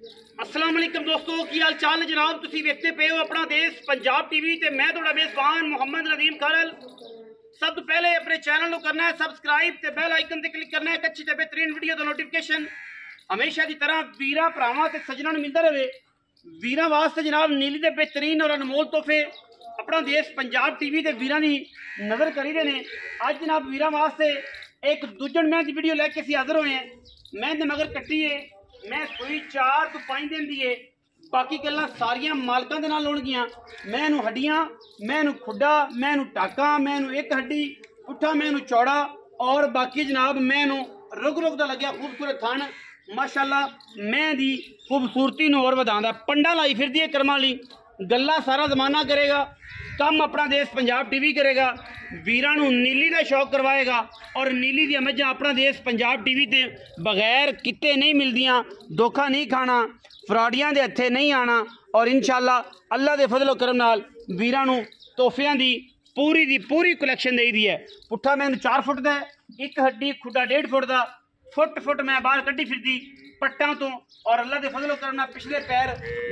अस्सलाम वालेकुम दोस्तों, की हाल चाल है जनाब। तुसी वेखते पे हो अपना देश पंजाब टीवी ते मैं तुहाडा मेज़बान मुहम्मद नदीम खारल। सब तो पहले अपने चैनल को करना है सब्सक्राइब ते बेल आइकन ते क्लिक करना है अच्छी ते बेहतरीन वीडियो का नोटिफिकेशन हमेशा की तरह वीरां भरावां ते सज्जनां नूं मिलदा रहे। वीरां वास्ते जनाब नीली दे बेहतरीन और अनमोल तोहफे अपना देश पंजाब टीवी ते वीरां दी नज़र करी दे ने। अज जनाब वीरां वास्ते एक दूजन मैं वीडियो लैके असीं हाज़र होए हैं। मैं दे मगर कट्टी है, मैं सूई 4 तो 5 दिन दी है। बाकी गल्लां सारियां मालकां दे नाल होणगियां। मैं नूं हड्डियां, मैं नूं खुड्डा, मैं नूं टाका, मैं नूं एक हड्डी पुट्ठा, मैं नूं चौड़ा और बाकी जनाब मैं नूं रुग रुग दा लग्या खूबसूरत थन माशाअल्लाह। मैं दी खूबसूरती नूं होर वधांदा पंडा लाई फिरदी है करमां लई। गल्लां सारा जमाना करेगा, कम अपना देश पंजाब टीवी करेगा। वीरां नूं नीली का शौक करवाएगा और नीली दी मझां अपना देश पंजाब टीवी ते बगैर किते नहीं मिलदियां। धोखा नहीं खाना, फ्रॉडियां दे हत्थे नहीं आना और इंशाअल्लाह अल्लाह दे फजलो करम नाल वीरां नूं तोहफियां दी पूरी कलैक्शन दई दी है। पुट्ठा मैनूं 4 फुट दा, एक हड्डी खुड्डा 1.5 फुट दा, फुट मैं बाहर कड्डी फिरदी पट्टां तो और अल्लाह दे फजलो करम नाल पिछले पैर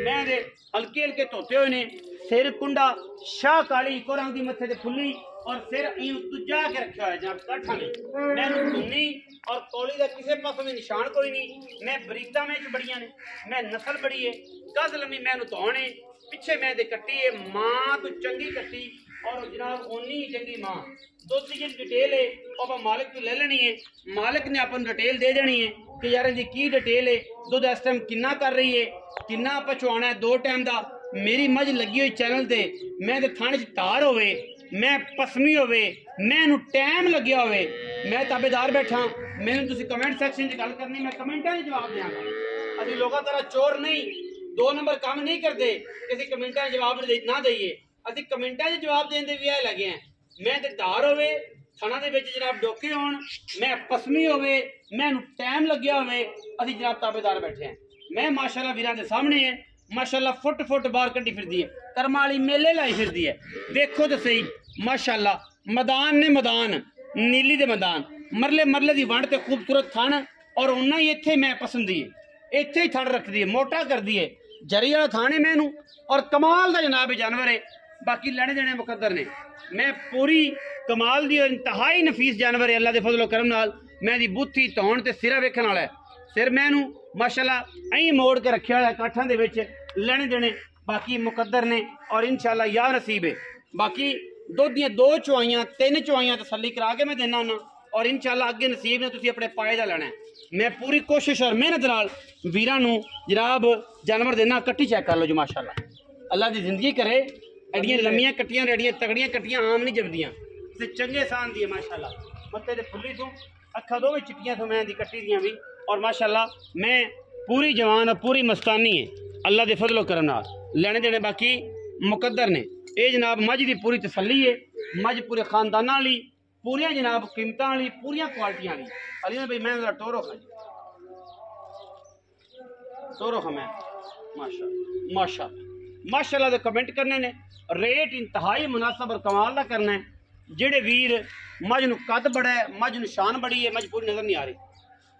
मैं दे हल्के हल्के धोते हुए ने। सिर कुंडा शाह काली इको रंग दी मत्थे ते फुल्ली और सिर दूजा के रखा है जनाब काठा ने। मैं धुनी और कौली का किसी पासों में निशान कोई नहीं। मैं बरीकता में बड़िया ने, मैं नस्ल बड़ी है, कद लम्मी मैं धौने पिछे मैं दे कट्टी है। मां तो चंगी कट्टी और जनाब ओनी ही चंगी मां। दुध की जी डिटेल है आप मालिक को ले लेनी है। मालिक ने अपन डिटेल दे देनी है कि यार इनकी की डिटेल है, दुध इस टाइम किन्ना कर रही है, किन्ना आप चुआना है 2 टाइम का। मेरी मझ लगी हुई चैनल ते मैं ते थाने च तार होवे, मैं पसमी होवे, मैनू टाइम लग्या होवे, मैं ताबेदार बैठा। मैंने तुसी कमेंट सैक्शन च गल करनी, मैं कमेंटां दे जवाब देंगा। असीं लोकां तरह चोर नहीं, 2 नंबर काम नहीं करते कि असीं कमेंटां दे जवाब ना दईए। असीं कमेंटां दे जवाब देण दे भी आए लगे हैं। मैं ते तार होवे, थाना दे विच जनाब डोके होण, मैं पसमी होवे, मैनू टाइम लग्या होवे, असीं जनाब ताबेदार बैठे हैं। मैं माशाअल्लाह वीरां दे सामने है माशाअल्लाह फुट बाहर कड्डी फिरदी है। करमाली मेले लाई फिरदी है। देखो तो सही माशाअल्लाह मैदान ने मैदान नीली दे मैदान मरले दी वंड ते खूबसूरत थन और उन्ना ही इत्थे मैं पसंदी है। इत्थे ही थड़ रखदी है, मोटा करदी है, जरी वाला थाने मैनू और कमाल दा जनाब जानवर है। बाकी लेने देने मुकद्दर ने। मैं पूरी कमाल दी और इंतहाई नफीस जानवर है अल्लाह दे फजलो करम नाल। मैं दी बुत्थी धौन ते सिरा वेखण वाला है। सिर मैनू माशाअल्लाह अं मोड़ के रखे हुआ है काठा दे विच। लेने देने बाकी मुकद्दर ने और इंशाअल्लाह या नसीब है। बाकी दुध दियां 2 चुआइयां 3 चुआइयां तसल्ली करा के मैं देना होना और इंशाअल्लाह अगे नसीब ने तुसीं अपने पाए दा लेना है। मैं पूरी कोशिश और मेहनत नाल वीरां नूं जनाब जानवर देना। कट्टी चेक कर लो जी माशाअल्लाह। अल्लाह दी जिंदगी करे, एडियां लम्मियां कट्टियां एडियां तगड़ियां कट्टियां आम नहीं जमदियां ते चंगे सान दी माशाअल्लाह। मत्थे ते फुल्ली तूं अखा दो भी चिट्टियां तो मैं दी कट्टी दियां भी और माशाअल्लाह मैं पूरी जवान और पूरी मस्तानी है अल्लाह दे फजलो करम नाल। लेने देने बाकी मुकद्दर ने। ये जनाब मझ की पूरी तसल्ली है, मझ पूरे खानदाना ली, पूरिया जनाब कीमतां वाली, पूरिया क्वालिटियां ली। अली भाई मैं टोरो खा टोरो खा मैं माशाअल्लाह दे कमेंट करने ने। रेट इंतहाई मुनासब और कमाल का करना है। जेड़े वीर मझ नूं कद बड़ा है, मझ नूं शान बड़ी है, मझ पूरी नज़र नहीं आ रही,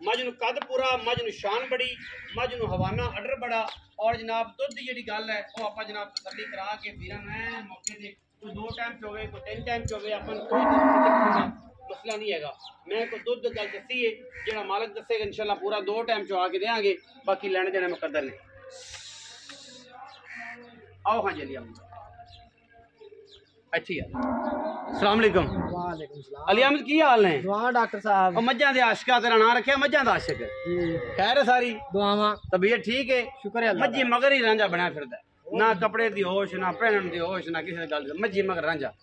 मझ नूं कद पूरा, मझ नूं शान बड़ी, मझ नूं हवाना अडर बड़ा और जनाब दुध की जी गल है वो आप जनाब तसल्ली करा के वीरां मैं मौके से कोई 2 टाइम च होवे, कोई 3 टाइम च होवे, अपन कोई मसला नहीं है। मैं कोई दुध गल दसी है जो मालिक दसेगा इंशाअल्लाह पूरा 2 टाइम च आके देंगे। बाकी लेने देने मुकद्दर ने। आओ हाँ जी अच्छी है। अस्सलाम वालेकुम। वालेकुम सलाम। अली अहमद की हाल ने? दुआ डॉक्टर साहब। मज्जां दे आशिका तेरा नाम रखा मज्जां दा आशिक खैर है सारी दुआवां तबीयत ठीक है शुक्र है मज्जी मगर ही रांझा बना फिरदा ना कपड़े दी होश ना पहनन दी होश ना किसी गल मज्जी मगर रांझा।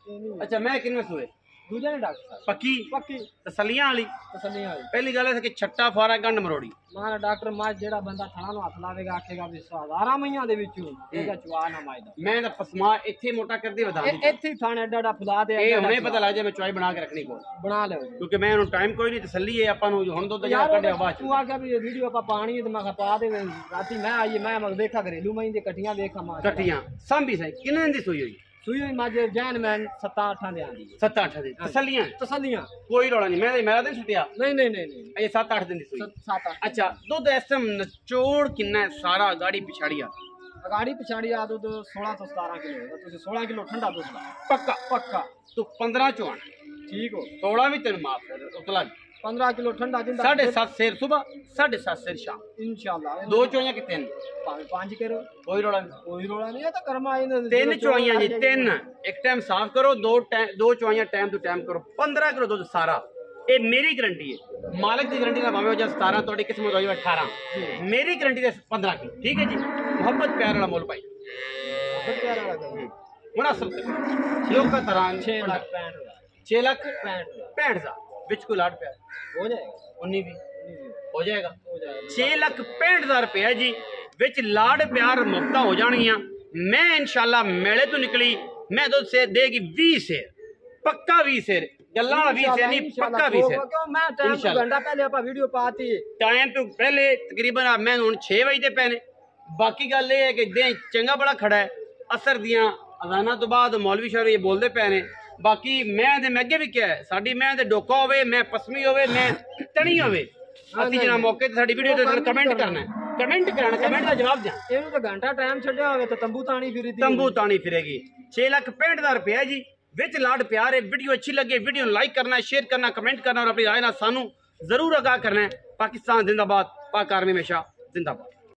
अच्छा मैं किनवे सूए दूजा ने डॉक्टर साहब पक्की पक्की तसलियां वाली तसल्लियां वाली। पहली गल है कि छट्टा फारा गंड मरोड़ी मां डॉक्टर मां जेड़ा बंदा थाना नु हाथ लावेगा आखेगा भी 1000 मईयां दे विचों ਇਹਦਾ ਚਵਾ ਨਾ ਮਾਇਦਾ। मैं तो पसमा इत्थे मोटा कर दी बता ਇੱਥੇ थाने ਐਡਾ ਫੁਲਾ ਦੇ ਇਹ ਹੁਣੇ ਪਤਾ ਲੱਗ ਜਾ मैं चवाई बना के रखनी को ਬਣਾ ਲਿਓ क्योंकि मैं टाइम कोई नहीं तसल्ली है अपन हुण दुध जा कढिया बात ਤੂੰ ਆਖਿਆ ਵੀ ਵੀਡੀਓ ਆਪਾਂ ਪਾਣੀ ਤੇ ਮੈਂ ਕਿਹਾ ਪਾ ਦੇ ਰਾਤੀ मैं आई मैं देखा घरेलू मई दी कटियां देखा मां कटियां सांभी सही किन्ने दी सोई हुई ਸੂਈ ਹੋਈ ਮੱਝ ਜੈਨਮੈਨ 7-8 ਦੇ ਆਂਦੀ 7-8 ਦੀ ਤਸੱਲੀਆਂ ਤਸੱਲੀਆਂ ਕੋਈ ਰੌਲਾ ਨਹੀਂ ਮੇਰਾ ਤਾਂ ਛੁੱਟਿਆ ਨਹੀਂ ਇਹ 7-8 ਦਿਨ ਦੀ ਸੂਈ 7-8 ਅੱਛਾ ਦੁੱਧ ਇਸ ਟਾਈਮ ਨਚੋੜ ਕਿੰਨਾ ਹੈ ਸਾਰਾ ਗਾੜੀ ਪਿਛਾੜੀ ਆ ਅਗਾੜੀ ਪਿਛਾੜੀ ਆ ਦੁੱਧ 16 ਤੋਂ 17 ਕਿਲੋ ਹੋਏਗਾ ਤੁਸੀਂ 16 ਕਿਲੋ ਠੰਡਾ ਦੁੱਧ ਲਾ ਪੱਕਾ ਤੂੰ 15 ਚੋਂ ਠੀਕ ਹੋ 16 ਵੀ ਤੈਨੂੰ ਮਾਫ ਕਰ ਉਤਲਾ 15 ਕਿਲੋ ਠੰਡਾ ਜਿੰਦਾ 7:30 ਸਿਰ ਸਵੇਰ 7:30 ਸਿਰ ਸ਼ਾਮ ਇਨਸ਼ਾਅੱਲਾ ਦੋ ਚੋਈਆਂ ਕਿ ਤਿੰਨ ਭਾਵੇਂ 5 ਕਰੋ ਕੋਈ ਰੌਲਾ ਨਹੀਂ ਇਹ ਤਾਂ ਕਰਮਾ ਇਹਨਾਂ ਦੇ ਤਿੰਨ ਚੋਈਆਂ ਜੀ ਤਿੰਨ ਇੱਕ ਟਾਈਮ ਸਾਫ਼ ਕਰੋ ਦੋ ਚੋਈਆਂ ਟਾਈਮ ਟੂ ਟਾਈਮ ਕਰੋ 15 ਕਿਲੋ ਦੁੱਧ ਸਾਰਾ ਇਹ ਮੇਰੀ ਗਰੰਟੀ ਹੈ ਮਾਲਕ ਦੀ ਗਰੰਟੀ ਨਾਲ ਭਾਵੇਂ ਉਹ ਜਾਂ 17 ਤੁਹਾਡੀ ਕਿਸਮਤ ਹੋਈ 18 ਮੇਰੀ ਗਰੰਟੀ ਦੇ 15 ਕਿਲੋ ਠੀਕ ਹੈ ਜੀ ਮੁਹੱਬਤ ਪਿਆਰ ਵਾਲਾ ਮੁੱਲ ਭਾਈ ਮੁਨਾਸਬ ਲੋਕਾਂ ਤਰ੍ਹਾਂ 6 ਲੱਖ 65 ਹਜ਼ਾਰ ਵਿੱਚ ਕੋਈ ਲਾੜ ਪਿਆ ਹੋ ਜਾਏਗਾ 19 ਵੀ ਹੋ ਜਾਏਗਾ 6 ਲੱਖ 65 ਹਜ਼ਾਰ ਰੁਪਇਆ ਜੀ ਵਿੱਚ ਲਾੜ ਪਿਆਰ ਮੁਕਤਾ ਹੋ ਜਾਣਗੀਆਂ ਮੈਂ ਇਨਸ਼ਾਅੱਲਾ ਮੇਲੇ ਤੋਂ ਨਿਕਲੀ ਮੈਂ ਦੁੱਧ ਸੇ ਦੇਗੀ 20 ਸੇਰ ਪੱਕਾ 20 ਸੇਰ ਗੱਲਾਂ ਵਾਲਾ 20 ਸੇਰ ਨਹੀਂ ਪੱਕਾ 20 ਸੇਰ ਕਿਉਂ ਮੈਂ ਟਾਈਮ ਤੋਂ ਘੰਟਾ ਪਹਿਲੇ ਆਪਾਂ ਵੀਡੀਓ ਪਾਤੀ ਟਾਈਮ ਤੋਂ ਪਹਿਲੇ ਤਕਰੀਬਨ ਮੈਂ ਹੁਣ 6 ਵਜੇ ਤੇ ਪੈਨੇ ਬਾਕੀ ਗੱਲ ਇਹ ਹੈ ਕਿ ਦੇ ਚੰਗਾ ਬੜਾ ਖੜਾ ਹੈ ਅਸਰ ਦੀਆਂ ਅਜ਼ਾਨਾਂ ਤੋਂ ਬਾਅਦ ਮੌਲਵੀ ਸ਼ਾਹ ਇਹ ਬੋਲਦੇ ਪਏ ਨੇ ਬਾਕੀ ਮੈਂ ਅੱਗੇ ਵੀ ਕਿਹਾ ਸਾਡੀ ਮੈਂ ਤੇ ਡੋਕਾ ਹੋਵੇ ਮੈਂ ਪਸਮੀ ਹੋਵੇ ਮੈਂ ਤਣੀ ਹੋਵੇ ਅਸੀਂ ਜਿਹੜਾ ਮੌਕੇ ਤੇ ਸਾਡੀ ਵੀਡੀਓ ਤੇ ਕਮੈਂਟ ਕਰਨਾ ਕਮੈਂਟ ਦਾ ਜਵਾਬ ਦਿਆਂ ਇਹਨੂੰ ਤਾਂ ਘੰਟਾ ਟਾਈਮ ਛੱਡਿਆ ਹੋਵੇ ਤਾਂ ਤੰਬੂ ਤਾਣੀ ਫਿਰੇਗੀ 6 ਲੱਖ 65 ਹਜ਼ਾਰ ਰੁਪਇਆ ਜੀ ਵਿੱਚ ਲਾਡ ਪਿਆਰ ਹੈ ਵੀਡੀਓ अच्छी लगे वीडियो लाइक करना शेयर करना कमेंट करना और अपनी राय ना सानू जरूर आगाह करना है पाकिस्तान जिंदाबाद पाक आर्मी हमेशा जिंदाबाद।